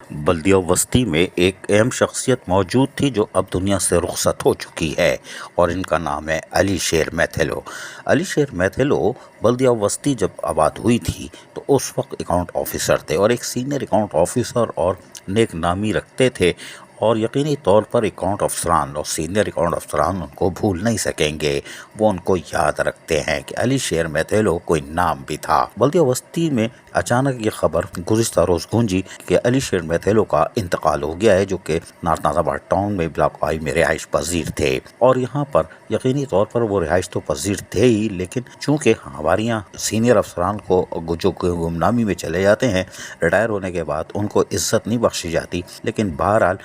بلدیہ وسطی میں ایک اہم شخصیت موجود تھی جو اب دنیا سے رخصت ہو چکی ہے، اور ان کا نام ہے علی شیر میتھیلو۔ علی شیر میتھیلو بلدیہ وسطی جب آباد ہوئی تھی تو اس وقت اکاؤنٹ آفیسر تھے، اور ایک سینئر اکاؤنٹ آفیسر اور نیک نامی رکھتے تھے، اور یقینی طور پر اکاؤنٹ افسران اور سینئر اکاؤنٹ افسران ان کو بھول نہیں سکیں گے۔ وہ ان کو یاد رکھتے ہیں کہ علی شیر میتھیلو کوئی نام بھی تھا۔ بلدیہ وسطی میں اچانک یہ خبر گزشتہ روز گونجی کہ علی شیر میتھیلو کا انتقال ہو گیا ہے، جو کہ نارتھ نازم آباد ٹاؤن میں بلاک آئی میں رہائش پذیر تھے، اور یہاں پر یقینی طور پر وہ رہائش تو پذیر تھے ہی، لیکن چونکہ ہمارے یہاں سینئر افسران کو جو گمنامی میں چلے جاتے ہیں، ریٹائر ہونے کے بعد ان کو عزت نہیں بخشی جاتی، لیکن بہرحال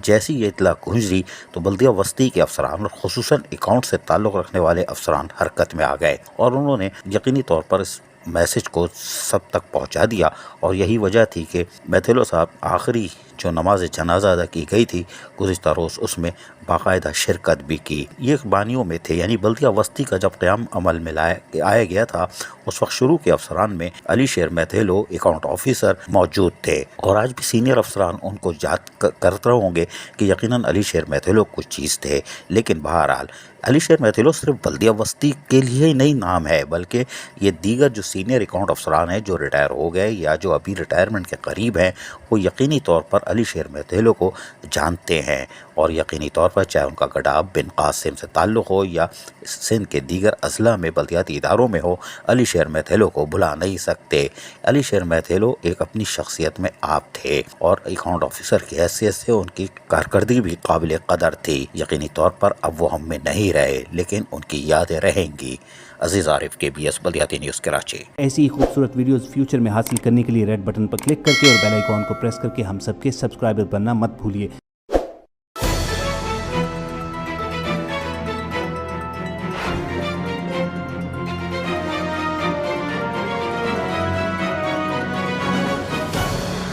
جیسی یہ اطلاع گونجی تو بلدیہ وسطی کے افسران اور خصوصاً اکاؤنٹ سے تعلق رکھنے والے افسران حرکت میں آ گئے، اور انہوں نے یقینی طور پر اس میسج کو سب تک پہنچا دیا، اور یہی وجہ تھی کہ میتھیلو صاحب آخری جو نماز جنازہ ادا کی گئی تھی گزشتہ روز، اس میں باقاعدہ شرکت بھی کی۔ یہ بانیوں میں تھے، یعنی بلدیہ وسطی کا جب قیام عمل میں آیا گیا تھا، اس وقت شروع کے افسران میں علی شیر میتھیلو اکاؤنٹ آفیسر موجود تھے، اور آج بھی سینئر افسران ان کو یاد کرتے ہوں گے کہ یقیناً علی شیر میتھیلو کچھ چیز تھے۔ لیکن بہرحال علی شیر میتھیلو صرف بلدیہ وسطی کے لیے ہی نہیں نام ہے، بلکہ یہ دیگر جو سینئر اکاؤنٹ افسران ہیں جو ریٹائر ہو گئے یا جو ابھی ریٹائرمنٹ کے قریب ہیں، وہ یقینی طور پر علی شیر میتھیلو کو جانتے ہیں، اور یقینی طور پر چاہے ان کا گڈھا بن قاسم سے تعلق ہو یا سندھ کے دیگر اضلاع میں بلدیاتی اداروں میں ہو، علی شیر میتھیلو کو بھلا نہیں سکتے۔ علی شیر میتھیلو ایک اپنی شخصیت میں آپ تھے، اور اکاؤنٹ آفیسر کی حیثیت سے ان کی کارکردگی بھی قابل قدر تھی۔ یقینی طور پر اب وہ ہم میں نہیں رہے، لیکن ان کی یادیں رہیں گی۔ عزیز عارف، KBS بلدیاتی نیوز کراچی۔ ایسی ہی خوبصورت ویڈیوز فیوچر میں حاصل کرنے کے لیے ریڈ بٹن پر کلک کر کے اور بیل آئیکن کو پریس کر کے ہم سب کے سبسکرائبر بننا مت بھولیے۔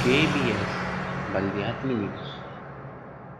KBS بلدیات news.